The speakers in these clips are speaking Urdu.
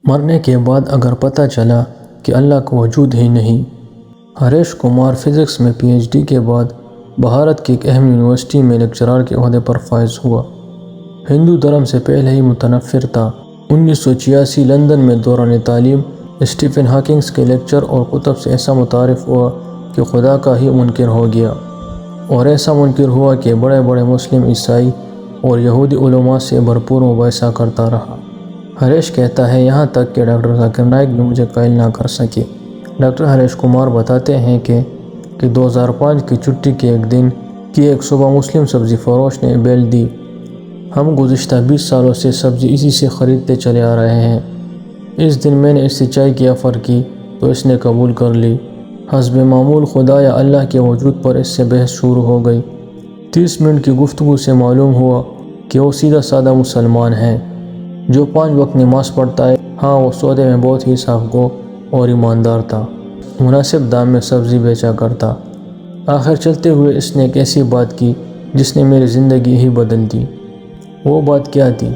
مرنے کے بعد اگر پتہ چلا کہ اللہ کا وجود ہی نہیں۔ ہریش کمار فزکس میں پی ایچ ڈی کے بعد بھارت کی ایک اہم یونیورسٹی میں لیکچرار کے عہدے پر فائز ہوا۔ ہندو دھرم سے پہلے ہی متنفر تھا۔ 1986 لندن میں دوران تعلیم اسٹیفن ہاکنگز کے لیکچر اور کتب سے ایسا متعارف ہوا کہ خدا کا ہی منکر ہو گیا، اور ایسا منکر ہوا کہ بڑے بڑے مسلم، عیسائی اور یہودی علماء سے بھرپور مباحثہ کرتا رہا۔ ہریش کہتا ہے یہاں تک کہ ڈاکٹر ذاکر نائک بھی مجھے قائل نہ کر سکے۔ ڈاکٹر ہریش کمار بتاتے ہیں کہ 2005 کی چھٹی کے ایک دن کی ایک صبح مسلم سبزی فروش نے بیل دی، ہم گزشتہ 20 سالوں سے سبزی اسی سے خریدتے چلے آ رہے ہیں۔ اس دن میں نے اس سے چائے کی آفر کی تو اس نے قبول کر لی۔ حسب معمول خدا یا اللہ کے وجود پر اس سے بحث شروع ہو گئی۔ 30 منٹ کی گفتگو سے معلوم ہوا کہ وہ سیدھا سادہ مسلمان ہے جو 5 وقت نماز پڑھتا ہے۔ ہاں، وہ سودے میں بہت ہی صاف گو اور ایماندار تھا، مناسب دام میں سبزی بیچا کرتا۔ آخر چلتے ہوئے اس نے ایک ایسی بات کی جس نے میری زندگی ہی بدل دی۔ وہ بات کیا تھی؟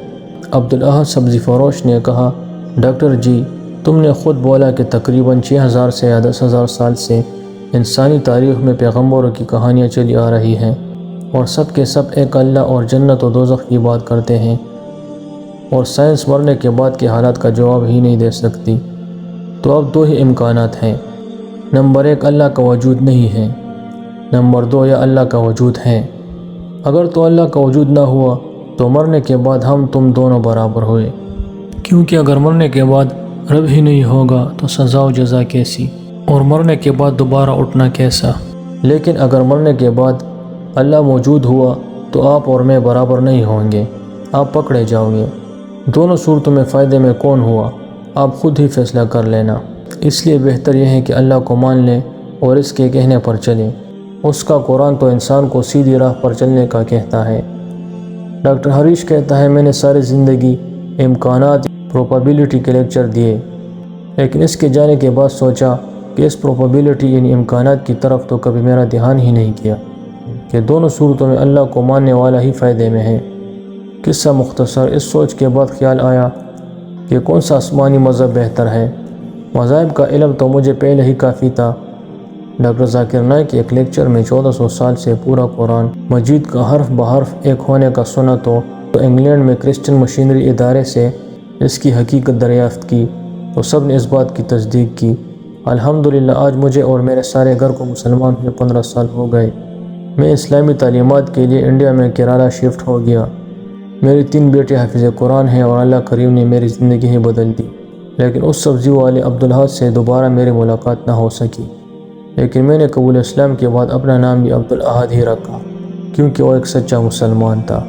عبدالاحد سبزی فروش نے کہا، ڈاکٹر جی، تم نے خود بولا کہ تقریباً 6000 سے یا 10,000 سال سے انسانی تاریخ میں پیغمبروں کی کہانیاں چلی آ رہی ہیں، اور سب کے سب ایک اللہ اور جنت و دوزخ کی بات کرتے ہیں، اور سائنس مرنے کے بعد کے حالات کا جواب ہی نہیں دے سکتی۔ تو اب 2 ہی امکانات ہیں، نمبر 1 اللہ کا وجود نہیں ہے، نمبر 2 یا اللہ کا وجود ہے۔ اگر تو اللہ کا وجود نہ ہوا تو مرنے کے بعد ہم تم دونوں برابر ہوئے، کیونکہ اگر مرنے کے بعد رب ہی نہیں ہوگا تو سزا و جزا کیسی، اور مرنے کے بعد دوبارہ اٹھنا کیسا؟ لیکن اگر مرنے کے بعد اللہ موجود ہوا تو آپ اور میں برابر نہیں ہوں گے، آپ پکڑے جاؤ گے۔ دونوں صورتوں میں فائدے میں کون ہوا، آپ خود ہی فیصلہ کر لینا۔ اس لیے بہتر یہ ہے کہ اللہ کو مان لیں اور اس کے کہنے پر چلیں۔ اس کا قرآن تو انسان کو سیدھی راہ پر چلنے کا کہتا ہے۔ ڈاکٹر ہریش کہتا ہے میں نے ساری زندگی امکانات، پروبیبلٹی کے لیکچر دیے، لیکن اس کے جانے کے بعد سوچا کہ اس پروبیبلٹی یعنی امکانات کی طرف تو کبھی میرا دھیان ہی نہیں کیا کہ دونوں صورتوں میں اللہ کو ماننے والا ہی فائدے میں ہے۔ قصہ مختصر، اس سوچ کے بعد خیال آیا کہ کون سا آسمانی مذہب بہتر ہے۔ مذاہب کا علم تو مجھے پہلے ہی کافی تھا۔ ڈاکٹر ذاکر نائک کے ایک لیکچر میں 1400 سال سے پورا قرآن مجید کا حرف بحرف ایک ہونے کا سنا تو انگلینڈ میں کرسچن مشینری ادارے سے اس کی حقیقت دریافت کی تو سب نے اس بات کی تصدیق کی۔ الحمدللہ آج مجھے اور میرے سارے گھر کو مسلمان ہوئے 15 سال ہو گئے۔ میں اسلامی تعلیمات کے لیے انڈیا میں کیرالہ شفٹ ہو گیا۔ میری 3 بیٹے حافظ قرآن ہیں اور اللہ کریم نے میری زندگی ہی بدل دی۔ لیکن اس سبزی والے عبدالاحد سے دوبارہ میری ملاقات نہ ہو سکی، لیکن میں نے قبول اسلام کے بعد اپنا نام بھی عبدالاحد ہی رکھا کیونکہ وہ ایک سچا مسلمان تھا۔